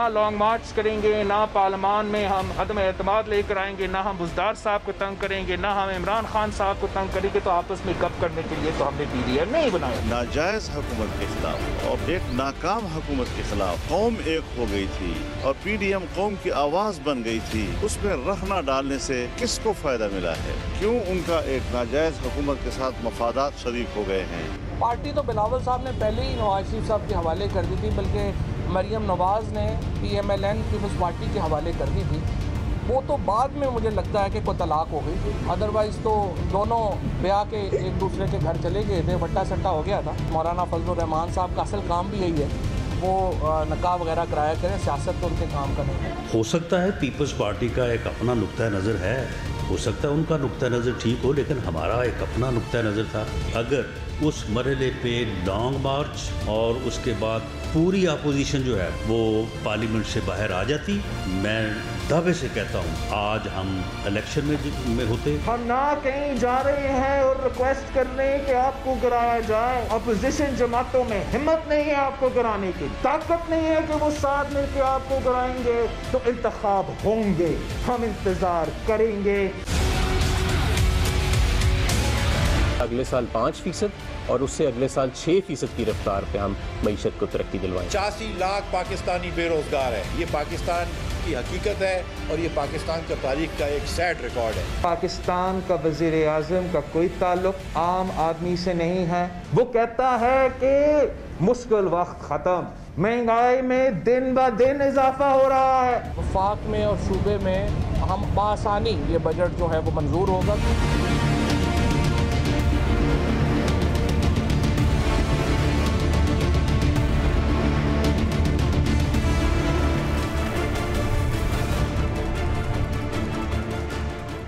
Long मार्च करेंगे, ना पार्लियामान में हम अदम एतमाद लेकर आएंगे, ना हम बुज़दार साहब को तंग करेंगे, ना हम इमरान खान साहब को तंग करेंगे। तो आपस में गप करने के लिए तो हमने PDM नहीं बनाया। नाजायज हुकूमत के खिलाफ और एक नाकाम हुकूमत के खिलाफ कौम एक हो गई थी और PDM कौम की आवाज बन गई थी। उसमें रहना डालने से किसको फायदा मिला है? क्यों उनका एक नाजायज हुकूमत के साथ मफादात शरीक हो गए हैं? पार्टी तो बिलावल साहब ने पहले ही नवाज शरीफ साहब के हवाले कर दी थी, बल्कि मरियम नवाज ने PMLN पीपल्स पार्टी के हवाले कर दी थी। वो तो बाद में मुझे लगता है कि कोई तलाक हो गई थी, अदरवाइज़ तो दोनों ब्याह के एक दूसरे के घर चले गए थे, बट्टा सट्टा हो गया था। मौलाना फजलुर रहमान साहब का असल काम भी यही है, वो नकाह वगैरह कराया करें, सियासत तो उनके काम का नहीं है। हो सकता है पीपल्स पार्टी का एक अपना नुक्ता नज़र है, हो सकता है उनका नुक्ता नज़र ठीक हो, लेकिन हमारा एक अपना नुक्ता नज़र था। अगर उस मरहले पे लॉन्ग मार्च और उसके बाद पूरी अपोजिशन जो है वो पार्लियामेंट से बाहर आ जाती, मैं दावे से कहता हूँ आज हम इलेक्शन में होते। हम ना कहीं जा रहे हैं और रिक्वेस्ट कर रहे हैं कि आपको गिराया जाए। अपोजिशन जमातों में हिम्मत नहीं है आपको गिराने की, ताकत नहीं है कि वो साथ मिलकर आपको गिराएंगे। तो इंतखाब होंगे, हम इंतजार करेंगे। अगले साल 5% और उससे अगले साल 6% की रफ्तार पे हम मईशत को तरक्की दिलवाएं। 85 लाख पाकिस्तानी बेरोजगार है। ये पाकिस्तान की हकीकत है और ये पाकिस्तान का तारीख का एक सैड रिकॉर्ड है। पाकिस्तान का वजीर आज़म का कोई ताल्लुक आम आदमी से नहीं है। वो कहता है कि मुश्किल वक्त खत्म, महंगाई में दिन ब दिन इजाफा हो रहा है। वफाक में और सूबे में हम बासानी ये बजट जो है वो मंजूर होगा।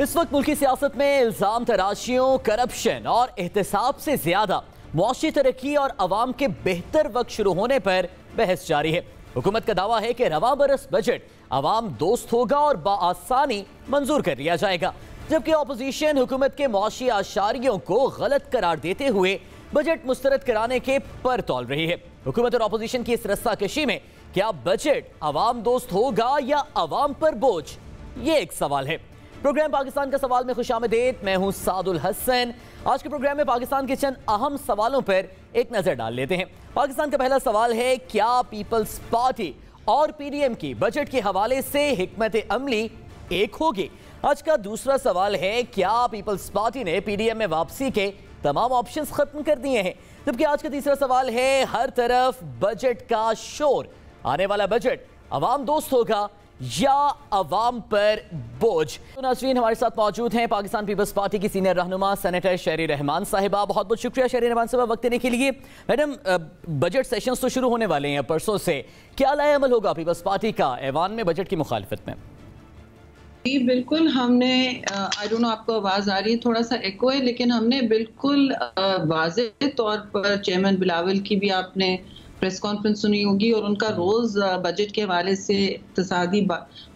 इस वक्त मुल्की सियासत में इल्जाम तराशियों, करप्शन और एहतसाब से ज्यादा मुआशी तरक्की और अवाम के बेहतर वक्त शुरू होने पर बहस जारी है। हुकूमत का दावा है कि रवा बरस बजट अवाम दोस्त होगा और बाआसानी मंजूर कर लिया जाएगा, जबकि अपोजिशन हुकूमत के मुआशी आशारियों को गलत करार देते हुए बजट मुस्तरद कराने के पर तौल रही है। हुकूमत और अपोजिशन की इस रस्साकशी में क्या बजट अवाम दोस्त होगा या अवाम पर बोझ, ये एक सवाल है। प्रोग्राम पाकिस्तान का सवाल में खुशामदीद, मैं हूं सादुल हसन। आज के प्रोग्राम में पाकिस्तान के चंद अहम सवालों पर एक नजर डाल लेते हैं। पाकिस्तान का पहला सवाल है, क्या पीपल्स पार्टी और PDM की बजट के हवाले से हिकमत अमली एक होगी? आज का दूसरा सवाल है, क्या पीपल्स पार्टी ने PDM में वापसी के तमाम ऑप्शंस खत्म कर दिए हैं? जबकि आज का तीसरा सवाल है, हर तरफ बजट का शोर, आने वाला बजट अवाम दोस्त होगा या अवाम पर बोझ? तो नाज़रीन, हमारे साथ मौजूद हैं पाकिस्तान पीपल्स पार्टी की सीनियर रहनुमा सेनेटर शहरी रहमान साहिबा। बहुत बहुत शुक्रिया शहरी रहमान साहिबा वक्त देने के लिए। मैडम, बजट सेशंस तो शुरू होने वाले हैं परसों से, क्या लाए अमल होगा पीपल्स पार्टी का ऐवान में बजट की मुखालफत में? जी बिल्कुल, हमने आई डोंट नो आपको आवाज़ आ रही है, थोड़ा सा एको है, लेकिन हमने बिल्कुल वाज़ेह तौर पर चेयरमैन बिलावल की भी आपने प्रेस कॉन्फ्रेंस सुनी होगी और उनका रोज़ बजट के हवाले से इक़्तिसादी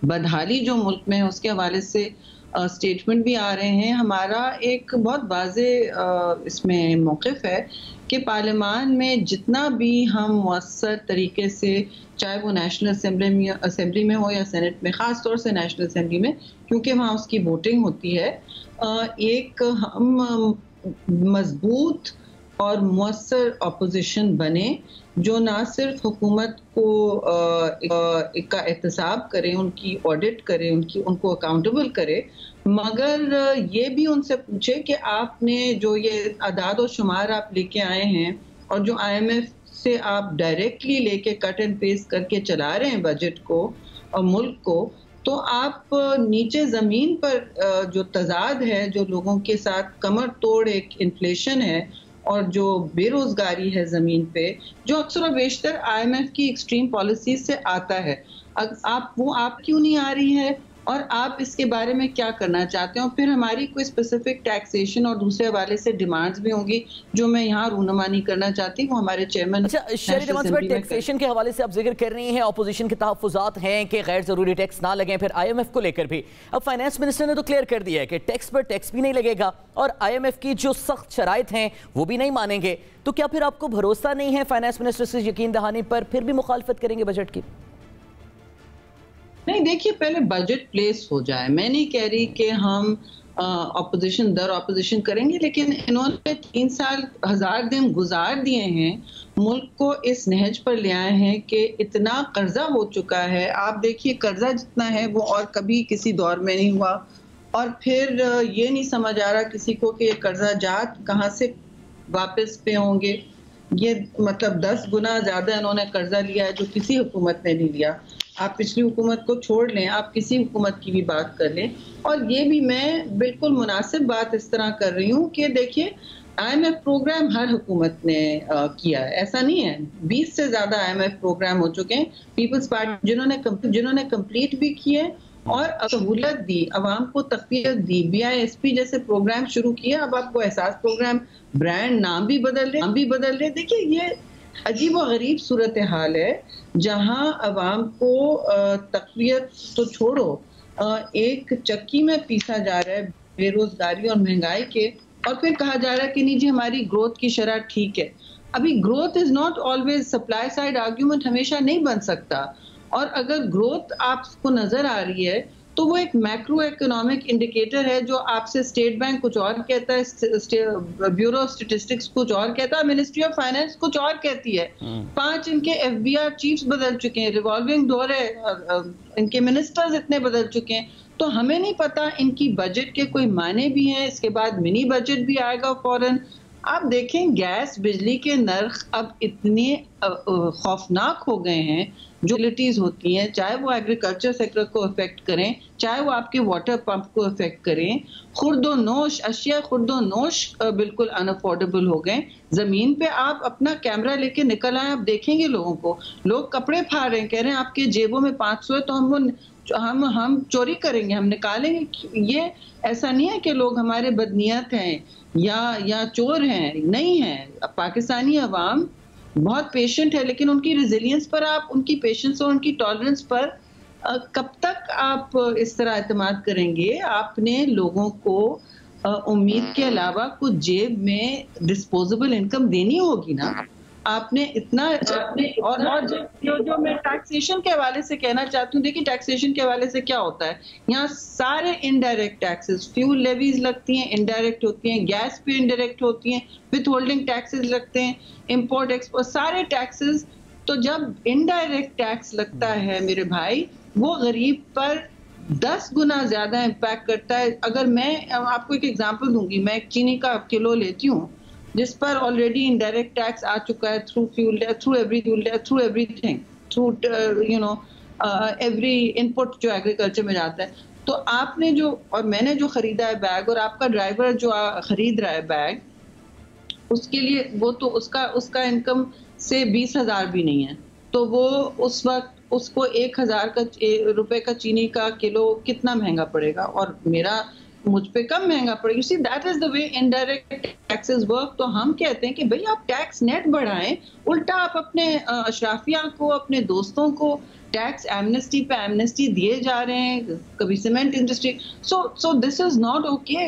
बदहाली जो मुल्क में है उसके हवाले से स्टेटमेंट भी आ रहे हैं। हमारा एक बहुत वाज़ेह इसमें मौक़िफ़ है कि पार्लियामान में जितना भी हम मुअस्सर तरीके से, चाहे वो नेशनल असेंबली में हो या सेनेट में, ख़ास तौर से नेशनल असेंबली में क्योंकि वहाँ उसकी वोटिंग होती है, एक हम मजबूत और मुअस्सर अपोजिशन बने जो ना सिर्फ हुकूमत को का एहतसाब करे, उनकी ऑडिट करे, उनको अकाउंटेबल करे, मगर ये भी उनसे पूछे कि आपने जो ये अदाद और शुमार आप लेके आए हैं और जो IMF से आप डायरेक्टली लेके कट एंड पेस्ट करके चला रहे हैं बजट को और मुल्क को, तो आप नीचे ज़मीन पर जो तजाद है, जो लोगों के साथ कमर तोड़ एक इन्फ्लेशन है और जो बेरोजगारी है ज़मीन पे, जो अक्सर और बेशतर IMF की एक्सट्रीम पॉलिसी से आता है, आप क्यों नहीं आ रही है और आप इसके बारे में क्या करना चाहते हैं? और फिर हमारी कोई स्पेसिफिक टैक्सेशन और दूसरे हवाले से डिमांड्स भी होंगी जो मैं यहाँ रूनुमा नहीं करना चाहती, वो हमारे चेयरमैन। अच्छा, टैक्सेशन के हवाले से आप जिक्र कर रही हैं, अपोजिशन के तहफ़्फ़ुज़ात हैं कि गैर ज़रूरी टैक्स ना लगें, फिर IMF को लेकर भी अब फाइनेंस मिनिस्टर ने तो क्लियर कर दिया है कि टैक्स पर टैक्स भी नहीं लगेगा और IMF की जो सख्त शराइत हैं वो भी नहीं मानेंगे। तो क्या फिर आपको भरोसा नहीं है फाइनेंस मिनिस्टर से यकीन दहानी पर, फिर भी मुखालफत करेंगे बजट की? नहीं, देखिए पहले बजट प्लेस हो जाए। मैं नहीं कह रही कि हम ऑपोजिशन दर ऑपोजिशन करेंगे, लेकिन इन्होंने 3 साल 1000 दिन गुजार दिए हैं, मुल्क को इस नहज पर ले आए हैं कि इतना कर्जा हो चुका है। आप देखिए कर्जा जितना है वो और कभी किसी दौर में नहीं हुआ, और फिर ये नहीं समझ आ रहा किसी को कि ये कर्जा जात कहाँ से वापस पे होंगे। ये मतलब 10 गुना ज्यादा इन्होंने कर्जा लिया है जो किसी हुकूमत ने नहीं लिया। आप पिछली हुकूमत को छोड़ लें, आप किसी हुकूमत की भी बात कर लें। और ये भी मैं बिल्कुल मुनासिब बात इस तरह कर रही हूँ कि देखिए IMF प्रोग्राम हर हुकूमत ने किया है, ऐसा नहीं है। 20 से ज्यादा IMF प्रोग्राम हो चुके हैं, पीपल्स पार्टी जिन्होंने कंप्लीट भी किए और सहूलत दी, अवाम को तकवीयत दी, BISP जैसे प्रोग्राम शुरू किया। अब आपको एहसास प्रोग्राम ब्रांड नाम भी बदल रहे। देखिए ये अजीब व गरीब सूरत हाल है जहां अवाम को तकवीयत तो छोड़ो, एक चक्की में पीसा जा रहा है बेरोजगारी और महंगाई के, और फिर कहा जा रहा है कि नहीं जी हमारी ग्रोथ की शरह ठीक है। अभी growth is not always, supply side argument हमेशा नहीं बन सकता। और अगर ग्रोथ आपको नजर आ रही है तो वो एक मैक्रो इकोनॉमिक इंडिकेटर है जो आपसे स्टेट बैंक कुछ और कहता है, ब्यूरो ऑफ स्टैटिस्टिक्स कुछ और कहता है, मिनिस्ट्री ऑफ फाइनेंस कुछ और कहती है। 5 इनके FBR चीफ्स बदल चुके हैं, रिवॉल्विंग डोर है, इनके मिनिस्टर्स इतने बदल चुके हैं, तो हमें नहीं पता इनकी बजट के कोई मायने भी हैं। इसके बाद मिनी बजट भी आएगा फौरन। आप देखें गैस बिजली के नर्ख अब इतने खौफनाक हो गए हैं, जो यूटिलिटीज होती हैं, चाहे वो एग्रीकल्चर सेक्टर को अफेक्ट करें, चाहे वो आपके वाटर पंप को अफेक्ट करें। खुर्दोनोश अशिया खुर्दोनोश बिल्कुल अनअफोर्डेबल हो गए। जमीन पे आप अपना कैमरा लेके निकल आए, आप देखेंगे लोगों को, लोग कपड़े फाड़ रहे हैं, कह रहे हैं आपके जेबों में 500 है तो हम चोरी करेंगे, हम निकालेंगे। ये ऐसा नहीं है कि लोग हमारे बदनीयत हैं या चोर हैं, नहीं है। पाकिस्तानी अवाम बहुत पेशेंट है, लेकिन उनकी रेजिलियंस पर आप, उनकी पेशेंस और उनकी टॉलरेंस पर कब तक आप इस तरह एतमाद करेंगे? आपने लोगों को उम्मीद के अलावा कुछ जेब में डिस्पोजेबल इनकम देनी होगी ना। आपने इतना और जो मैं टैक्सेशन के हवाले से कहना चाहती हूँ, देखिए टैक्सेशन के हवाले से क्या होता है, यहाँ सारे इनडायरेक्ट टैक्सेस, फ्यूल लेवीज लगती हैं, इनडायरेक्ट होती हैं, गैस पे इनडायरेक्ट होती हैं, विथ होल्डिंग टैक्सेस लगते हैं, इंपोर्ट एक्सपोर्ट सारे टैक्सेस। तो जब इनडायरेक्ट टैक्स लगता है मेरे भाई, वो गरीब पर 10 गुना ज्यादा इम्पैक्ट करता है। अगर मैं आपको एक एग्जांपल दूंगी, मैं एक चीनी का किलो लेती हूँ जिस पर ऑलरेडी इनडायरेक्ट टैक्स आ चुका है through fuel, through everything, through every input जो एग्रीकल्चर में जाता है। तो आपने जो और मैंने जो खरीदा है बैग, और आपका ड्राइवर जो खरीद रहा है बैग, उसके लिए वो तो उसका इनकम से 20,000 भी नहीं है, तो वो उस वक्त उसको 1,000 रुपए का चीनी का किलो कितना महंगा पड़ेगा, और मुझ पे कम महंगा पड़ेगा। You see that is the way indirect taxes work. तो हम कहते हैं कि भाई आप टैक्स नेट बढ़ाएं, उल्टा आप अपने अशराफिया को, अपने दोस्तों को टैक्स एमनेस्टी पे एमनेस्टी दिए जा रहे हैं, कभी cement industry. So this is not okay.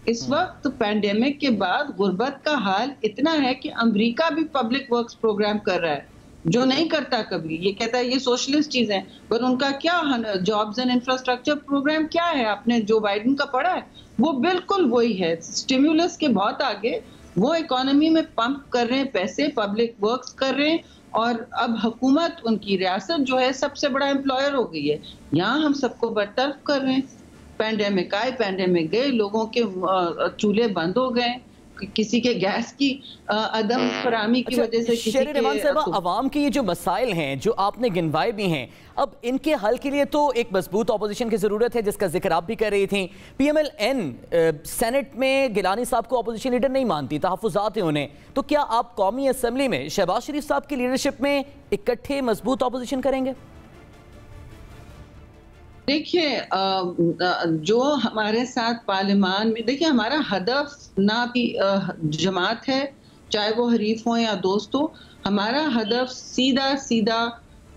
इस वक्त पैंडेमिक के बाद गुर्बत का हाल इतना है कि अमेरिका भी पब्लिक वर्क्स प्रोग्राम कर रहा है, जो नहीं करता कभी। ये कहता है ये सोशलिस्ट चीज है, पर उनका क्या जॉब्स एंड इंफ्रास्ट्रक्चर प्रोग्राम क्या है? आपने जो बाइडेन का पढ़ा है वो बिल्कुल वही है, स्टिम्युलस के बहुत आगे। वो इकोनॉमी में पंप कर रहे हैं पैसे, पब्लिक वर्क्स कर रहे हैं, और अब हुकूमत, उनकी रियासत जो है सबसे बड़ा एम्प्लॉयर हो गई है। यहाँ हम सबको बरतरफ कर रहे हैं। पैंडेमिक आए, पैंडेमिक गए, लोगों के चूल्हे बंद हो गए, किसी के गैस की अदम फराहमी की वजह से, शेर रहमान साहब, अवाम के ये जो मसाइल हैं जो आपने गिनवाए भी हैं, अब इनके हल के लिए तो एक मजबूत अपोजिशन की जरूरत है, जिसका जिक्र आप भी कर रही थी। PMLN सेनेट में गिलानी साहब को अपोजिशन लीडर नहीं मानती, तहफ़्फ़ुज़ात हैं उन्हें, तो क्या आप कौमी असम्बली में शहबाज शरीफ साहब की लीडरशिप में इकट्ठे मजबूत अपोजिशन करेंगे? देखिए जो हमारे साथ पार्लियामान में, देखिए हमारा हदफ ना भी जमात है, चाहे वो हरीफ हो या दोस्त हो, हमारा हदफ सीधा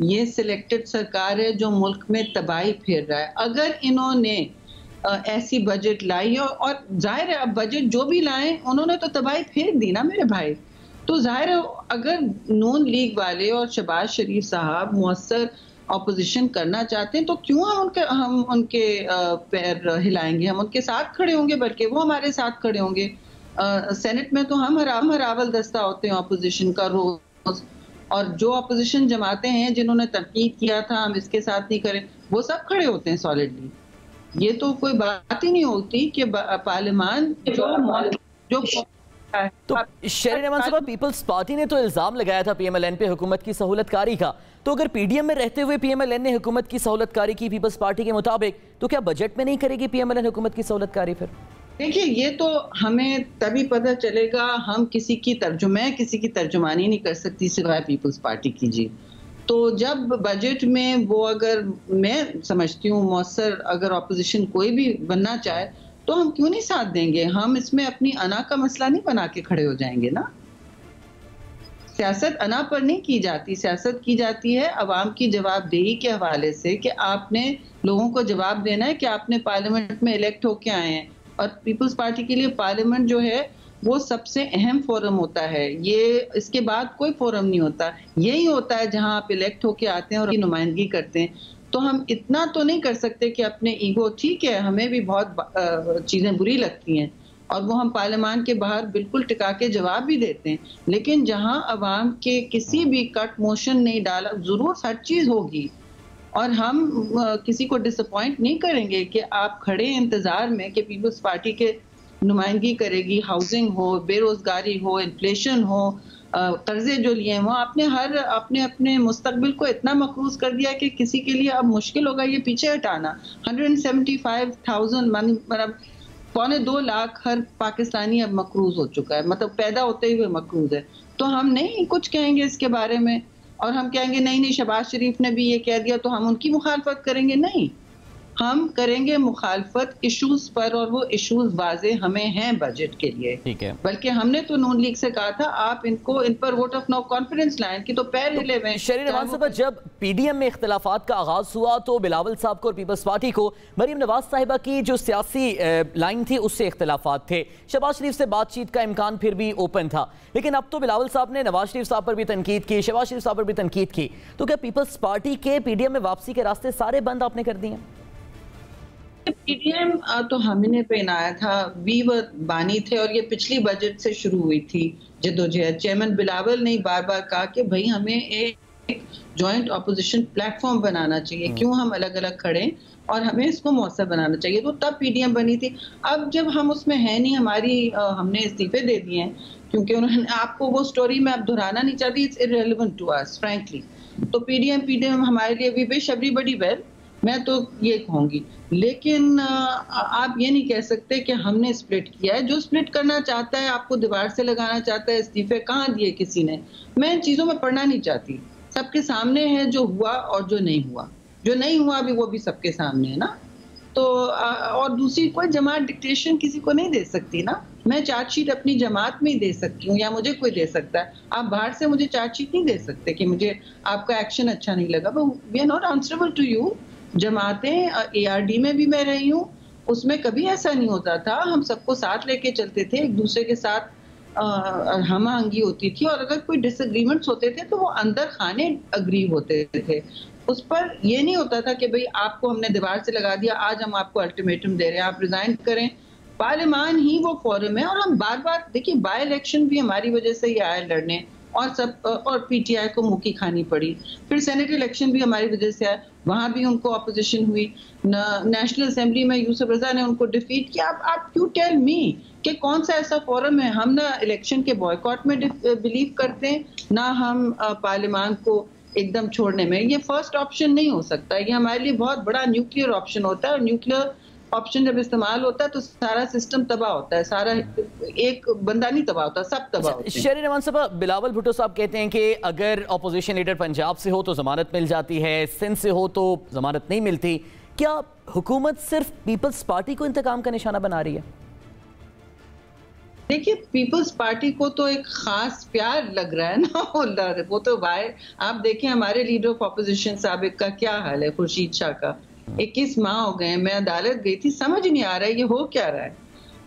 ये सिलेक्टेड सरकार है जो मुल्क में तबाही फेर रहा है। अगर इन्होंने ऐसी बजट लाई है, और जाहिर है अब बजट जो भी लाए उन्होंने तो तबाही फेर दी ना मेरे भाई, तो जाहिर है अगर नून लीग वाले और शहबाज शरीफ साहब मुअस्सर ऑपोजिशन करना चाहते हैं तो क्यों हम उनके पैर हिलाएंगे, हम उनके साथ खड़े होंगे, बल्कि वो हमारे साथ खड़े होंगे। सेनेट में तो हम हरावल दस्ता होते हैं ऑपोजिशन का रोज, और जो ऑपोजिशन जमाते हैं जिन्होंने तनकीद किया था हम इसके साथ नहीं करें, वो सब खड़े होते हैं सॉलिडली। ये तो कोई बात ही नहीं होती कि पार्लियामान जो तो शरीन अमान साहब, पीपल्स पार्टी ने तो इल्जाम लगाया था पीएमएलएन पे हुकूमत की सहूलतकारी का, तो अगर पीडीएम में रहते हुए पीएमएलएन ने हुकूमत की सहूलतकारी की पीपल्स पार्टी के मुताबिक, तो क्या बजट में नहीं करेगी पीएमएलएन हुकूमत की सहूलतकारी? फिर देखिए, ये तो हमें तभी पता चलेगा, हम किसी की तर्जुमानी नहीं कर सकती सिवाय पीपल्स पार्टी की जी। तो जब बजट में वो, अगर मैं समझती हूँ मौसर अगर ऑपोजिशन कोई भी बनना चाहे तो हम क्यों नहीं साथ देंगे। हम इसमें अपनी अना का मसला नहीं बना के खड़े हो जाएंगे ना। सियासत अना पर नहीं की जाती, सियासत की जाती है अवाम की जवाबदेही के हवाले से कि आपने लोगों को जवाब देना है कि आपने पार्लियामेंट में इलेक्ट होके आए हैं। और पीपल्स पार्टी के लिए पार्लियामेंट जो है वो सबसे अहम फोरम होता है, ये इसके बाद कोई फोरम नहीं होता, यही होता है जहां आप इलेक्ट होके आते हैं और नुमाइंदगी करते हैं। तो हम इतना तो नहीं कर सकते कि अपने ईगो, ठीक है हमें भी बहुत चीजें बुरी लगती हैं और वो हम पार्लियामान के बाहर बिल्कुल टिका के जवाब भी देते हैं, लेकिन जहां अवाम के किसी भी कट मोशन नहीं डाला, जरूर हर चीज होगी और हम किसी को डिसअपॉइंट नहीं करेंगे कि आप खड़े इंतजार में कि पीपल्स पार्टी के नुमाइंदगी करेगी, हाउसिंग हो, बेरोजगारी हो, इन्फ्लेशन हो, कर्जे जो लिए हैं वो आपने अपने मुस्तकबिल को इतना मकरूज कर दिया कि किसी के लिए अब मुश्किल होगा ये पीछे हटाना। 175,000 मतलब 2.25 लाख हर पाकिस्तानी अब मकरूज हो चुका है, मतलब पैदा होते हुए मकरूज है। तो हम नहीं कुछ कहेंगे इसके बारे में और हम कहेंगे नहीं शहबाज शरीफ ने भी ये कह दिया तो हम उनकी मुखालफत करेंगे, नहीं, हम करेंगे मुखालफत इश्यूज पर और वो इश्यूज वाजे हमें हैं बजट के लिए। ठीक है, बल्कि हमने तो नून लीग से कहा था आप इन पर वोट ऑफ नो कॉन्फिडेंस लाएं कि तो पैर हिले हुए। शरीन अमान साहब, जब पीडीएम में इख्तिलाफात का आगाज हुआ तो बिलावल साहब को और पीपल्स पार्टी को मरीम नवाज साहिबा की जो सियासी लाइन थी उससे इख्तिलाफात थे, शहबाज शरीफ से बातचीत का इम्कान फिर भी ओपन था, लेकिन अब तो बिलावल साहब ने नवाज शरीफ साहब पर भी तनकीद की, शहबाज शरीफ साहब पर भी तनकीद की, तो क्या पीपल्स पार्टी के पीडीएम में वापसी के रास्ते सारे बंद आपने कर दिए? पीडीएम तो हमने पहनाया था, वी बानी थे और ये पिछली बजट से शुरू हुई थी जद्दोजहद। चेयरमैन बिलावल ने बार बार कहा कि भाई हमें एक जॉइंट ऑपोजिशन प्लेटफॉर्म बनाना चाहिए, क्यों हम अलग अलग खड़े और हमें इसको मौसर बनाना चाहिए, तो तब पीडीएम बनी थी। अब जब हम उसमें है नहीं, हमने इस्तीफे दे दिए हैं क्योंकि उन्होंने, आपको वो स्टोरी में अब दोहराना नहीं चाहती, it's irrelevant to us frankly. तो पीडीएम हमारे लिए वी विश एवरीबॉडी वेल, मैं तो ये कहूंगी, लेकिन आप ये नहीं कह सकते कि हमने स्प्लिट किया है। जो स्प्लिट करना चाहता है, आपको दीवार से लगाना चाहता है, इस्तीफे कहाँ दिए किसी ने, मैं इन चीजों में पढ़ना नहीं चाहती। सबके सामने है जो हुआ और जो नहीं हुआ, जो नहीं हुआ भी वो भी सबके सामने है ना। तो और दूसरी कोई जमात डिक्टेशन किसी को नहीं दे सकती ना, मैं चार्जशीट अपनी जमात में ही दे सकती हूँ या मुझे कोई दे सकता है, आप बाहर से मुझे चार्जशीट नहीं दे सकते कि मुझे आपका एक्शन अच्छा नहीं लगा, we are not answerable to you. जमातें एआरडी में भी मैं रही हूँ, उसमें कभी ऐसा नहीं होता था, हम सबको साथ लेके चलते थे, एक दूसरे के साथ हम आहंगी होती थी और अगर कोई डिसएग्रीमेंट्स होते थे तो वो अंदर खाने अग्री होते थे, उस पर ये नहीं होता था कि भाई आपको हमने दीवार से लगा दिया, आज हम आपको अल्टीमेटम दे रहे हैं, आप रिजाइन करें। पार्लियामान ही वो फोरम है और हम बार बार देखिए, बाय इलेक्शन भी हमारी वजह से ही आए लड़ने और पीटीआई को मुक्की खानी पड़ी, फिर सेनेट इलेक्शन भी हमारी वजह से आया, वहां भी उनको ऑपोजिशन हुई, नेशनल असेंबली में यूसुफ रजा ने उनको डिफीट किया। आप क्यों टेल मी कि कौन सा ऐसा फोरम है, हम ना इलेक्शन के बॉयकॉट में बिलीव करते हैं, ना हम पार्लियामान को एकदम छोड़ने में, ये फर्स्ट ऑप्शन नहीं हो सकता, ये हमारे लिए बहुत बड़ा न्यूक्लियर ऑप्शन होता है और न्यूक्लियर ऑप्शन जब इस्तेमाल होता है तो सारा सिस्टम तबाह होता है, सारा एक बंदा नहीं तबाह होता, सब तबाह होते हैं। शरीन अमान साहब, बिलावल भुट्टो साहब कहते हैं कि अगर अपोजिशन लीडर पंजाब से हो तो जमानत मिल जाती है, सिंध से हो तो जमानत नहीं मिलती, क्या हुकूमत सिर्फ पीपल्स पार्टी को इंतकाम का निशाना बना रही है? देखिए, पीपल्स पार्टी को तो एक खास प्यार लग रहा है ना, वो तो भाई आप देखें हमारे लीडर ऑफ अपोजिशन साबिक का क्या हाल है, खुर्शीद शाह का 21 माह हो गए, मैं अदालत गई थी, समझ नहीं आ रहा है ये हो क्या रहा है।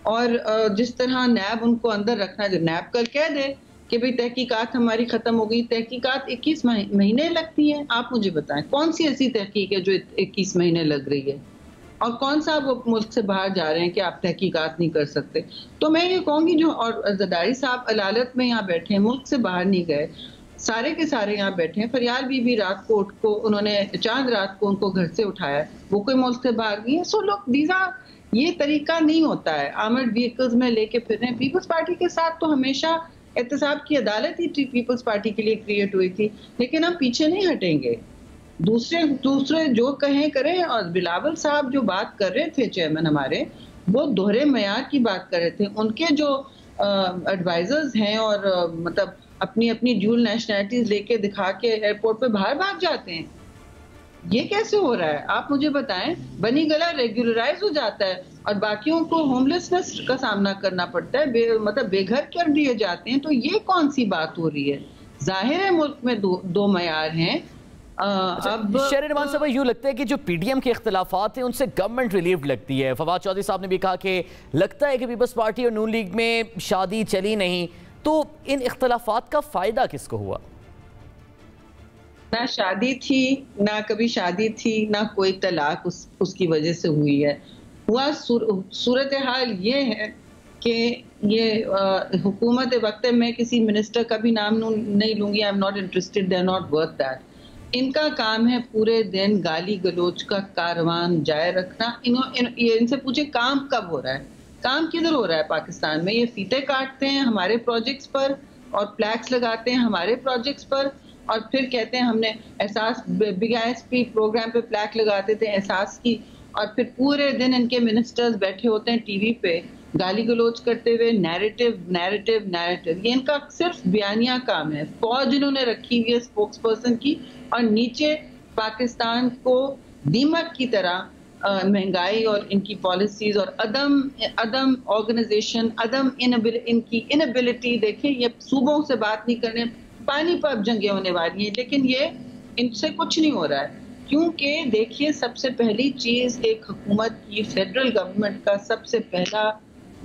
और जिस तरह नैब उनको अंदर रखना, जो नैब कल कह दे कि भाई तहकीकात हमारी खत्म हो गई। तहकीकात 21 महीने लगती हैं। आप मुझे बताएं कौन सी ऐसी तहकीक है जो 21 महीने लग रही है, और कौन सा वो मुल्क से बाहर जा रहे हैं कि आप तहकीकात नहीं कर सकते। तो मैं ये कहूँगी जो, और जरदारी साहब अदालत में यहाँ बैठे हैं, मुल्क से बाहर नहीं गए, सारे के सारे यहाँ बैठे हैं। फरियाल बीबी रात को उन्होंने चांद रात को उनको घर से उठाया, वो कोई मुल्क से बाहर गई है। सो लोग दीजा ये तरीका नहीं होता है आर्मर्ड व्हीकल्स में लेके फिर रहे हैं। पीपल्स पार्टी के साथ तो हमेशा एहतसाब की अदालत ही पीपल्स पार्टी के लिए क्रिएट हुई थी, लेकिन हम पीछे नहीं हटेंगे। दूसरे जो कहें करें। और बिलावल साहब जो बात कर रहे थे चेयरमैन हमारे, वो दोहरे मयार की बात कर रहे थे। उनके जो एडवाइजर्स हैं और मतलब अपनी अपनी ड्यूल नेशनैलिटीज लेके दिखा के एयरपोर्ट पे बाहर भाग जाते हैं, ये कैसे हो रहा है आप मुझे बताएं। बनी गला रेगुलराइज हो जाता है और बाकियों को होमलेसनेस का सामना करना पड़ता है, मतलब बेघर कर दिए जाते हैं। तो ये कौन सी बात हो रही है? जाहिर है मुल्क में दो मयार हैं। अब शहर साहब यूँ लगता है कि जो पीडीएम के इख्तलाफात हैं उनसे गवर्नमेंट रिलीव लगती है। फवाद चौधरी साहब ने भी कहा कि लगता है कि पीपल्स पार्टी और नून लीग में शादी चली नहीं, तो इन इख्तलाफात का फायदा किसको हुआ? ना शादी थी, ना कभी शादी थी, ना कोई तलाक उसकी वजह से हुई है। हुआ सूरत हाल ये है कि ये हुकूमत वक्त मैं किसी मिनिस्टर का भी नाम नहीं लूंगी, I am not interested, they are not worth that. इनका काम है पूरे दिन गाली गलोच का कारवान जाए रखना। इनसे पूछे काम कब हो रहा है, काम किधर हो रहा है पाकिस्तान में? ये फीते काटते हैं हमारे प्रोजेक्ट्स पर और फ्लैग्स लगाते हैं हमारे प्रोजेक्ट्स पर, और फिर कहते हैं हमने एहसास BISP प्रोग्राम पे फ्लैग लगाते थे एहसास की, और फिर पूरे दिन इनके मिनिस्टर्स बैठे होते हैं टीवी पे गाली गलोच करते हुए, नैरेटिव। ये इनका सिर्फ बयानिया काम है। फौज इन्होंने रखी हुई है स्पोक्स पर्सन की, और नीचे पाकिस्तान को दीमक की तरह महंगाई और इनकी पॉलिसीज और अदम ऑर्गेनाइजेशन, इनकी इनएबिलिटी। देखिए ये सूबों से बात नहीं करने, पानी पर अब जंगें होने वाली हैं, लेकिन ये इनसे कुछ नहीं हो रहा है। क्योंकि देखिए सबसे पहली चीज एक हुकूमत की, फेडरल गवर्नमेंट का सबसे पहला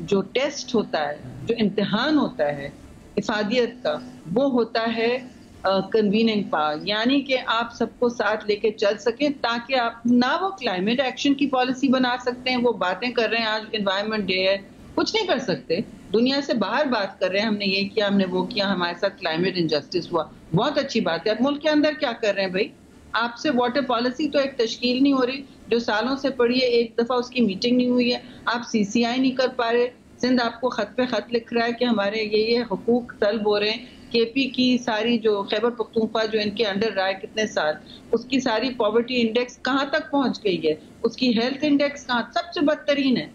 जो टेस्ट होता है, जो इम्तिहान होता है इफादियत का, वो होता है कन्वीनिंग पावर, यानी कि आप सबको साथ लेके चल सकें ताकि आप ना वो क्लाइमेट एक्शन की पॉलिसी बना सकते हैं। वो बातें कर रहे हैं, आज एनवायरनमेंट डे है, कुछ नहीं कर सकते। दुनिया से बाहर बात कर रहे हैं, हमने ये किया, हमने वो किया, हमारे साथ क्लाइमेट इंजस्टिस हुआ, बहुत अच्छी बात है। अब मुल्क के अंदर क्या कर रहे हैं भाई? आपसे वाटर पॉलिसी तो एक तश्कील नहीं हो रही जो सालों से पड़ी है, एक दफा उसकी मीटिंग नहीं हुई है। आप CCI नहीं कर पा रहे। सिंध आपको खत पे खत लिख रहा है कि हमारे ये हुकूक तलब हो रहे हैं। KP की सारी जो खैबर पख्तूनख्वा जो इनके अंडर रहा है कितने साल, उसकी सारी पॉवर्टी इंडेक्स कहाँ तक पहुंच गई है, उसकी हेल्थ इंडेक्स कहाँ सबसे बदतरीन है।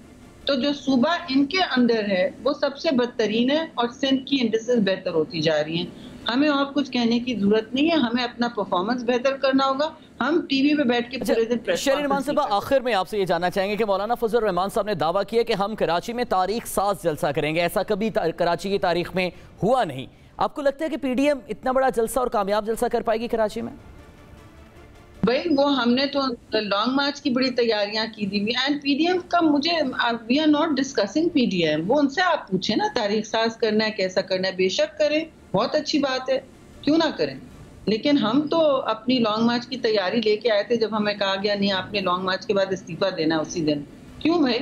तो जो सूबा इनके अंदर है वो सबसे बदतरीन है, और सिंध की इंडेक्सेस बेहतर होती जा रही हैं। हमें और कुछ कहने की जरूरत नहीं है, हमें अपना परफॉर्मेंस बेहतर करना होगा। हम टीवी पे बैठ के पूरे दिन प्रेस शहर रहमान साहब, आखिर में आपसे ये जानना चाहेंगे कि मौलाना फजल रहमान साहब ने दावा किया कि हम कराची में तारीख साज जलसा करेंगे, ऐसा कभी कराची की तारीख में हुआ नहीं। आपको लगता है कि PDM इतना बड़ा जलसा और कामयाब जलसा कर पाएगी कराची में? भाई वो हमने तो लॉन्ग मार्च की बड़ी तैयारियां की थी, एंड PDM का मुझे, we are not discussing PDM। वो उनसे आप पूछे ना तारीख साज करना है, कैसा करना है, बेशक करें, बहुत अच्छी बात है, क्यों ना करें। लेकिन हम तो अपनी लॉन्ग मार्च की तैयारी लेके आए थे जब हमें कहा गया नहीं आपने लॉन्ग मार्च के बाद इस्तीफा देना उसी दिन। क्यों भाई,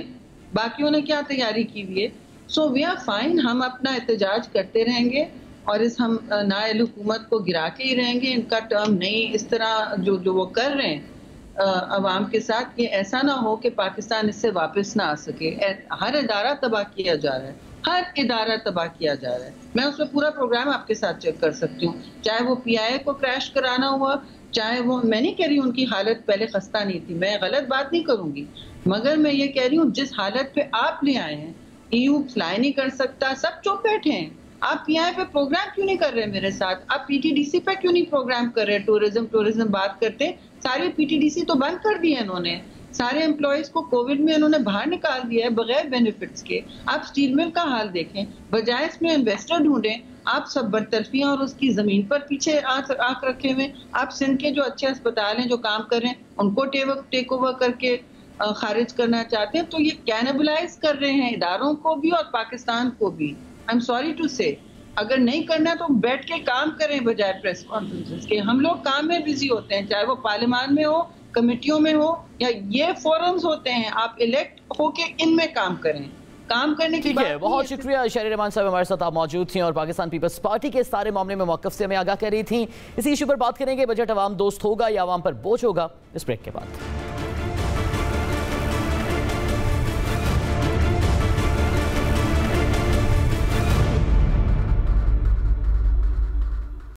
बाकियों ने क्या तैयारी की हुई है? सो वी आर फाइन, हम अपना एहतजाज करते रहेंगे और हम नाअहल हुकूमत को गिरा के ही रहेंगे। इनका टर्म नहीं, इस तरह जो वो कर रहे हैं अवाम के साथ, ये ऐसा ना हो कि पाकिस्तान इससे वापस ना आ सके। हर इदारा तबाह किया जा रहा है, हर इदारा तबाह किया जा रहा है। मैं उसमें पूरा प्रोग्राम आपके साथ चेक कर सकती हूँ, चाहे वो PIA को क्रैश कराना हुआ, चाहे वो, मैं नहीं कह रही उनकी हालत पहले खस्ता नहीं थी, मैं गलत बात नहीं करूंगी, मगर मैं ये कह रही हूँ जिस हालत पे आप ले आए हैं, EU फ्लाई नहीं कर सकता, सब चुप बैठे हैं। आप PIA पे प्रोग्राम क्यों नहीं कर रहे मेरे साथ? आप PTDC पे क्यों नहीं प्रोग्राम कर रहे? टूरिज्म बात करते, सारे PTDC तो बंद कर दिए इन्होंने, सारे एम्प्लॉयज को कोविड में इन्होंने बाहर निकाल दिया है बगैर बेनिफिट्स के। आप स्टील मिल का हाल देखें, बजाय इसमें इन्वेस्टर ढूंढें, आप सब बरतरफियां और उसकी जमीन पर पीछे आंख रखे हुए। आप सिंध के जो अच्छे अस्पताल हैं जो काम कर रहे हैं उनको टेक ओवर करके खारिज करना चाहते हैं। तो ये कैनिबलाइज कर रहे हैं इदारों को भी और पाकिस्तान को भी। आई एम सॉरी टू से, अगर नहीं करना है तो बैठ के काम करें बजाय प्रेस कॉन्फ्रेंसेस के। हम लोग काम में बिजी होते हैं, चाहे वो पार्लियामान में हो, कमेटियों में हो, या ये फोरम्स होते हैं, आप इलेक्ट होके इनमें काम करें। काम करने की ठीक है, बहुत शुक्रिया शहरी रहमान साहब, हमारे साथ आप मौजूद थी और पाकिस्तान पीपल्स पार्टी के सारे मामले में मौक़िफ़ से हमें आगाह कर रही थी। इसी इशू पर बात करेंगे, बजट अवाम दोस्त होगा या अवाम पर बोझ होगा, इस ब्रेक के बाद।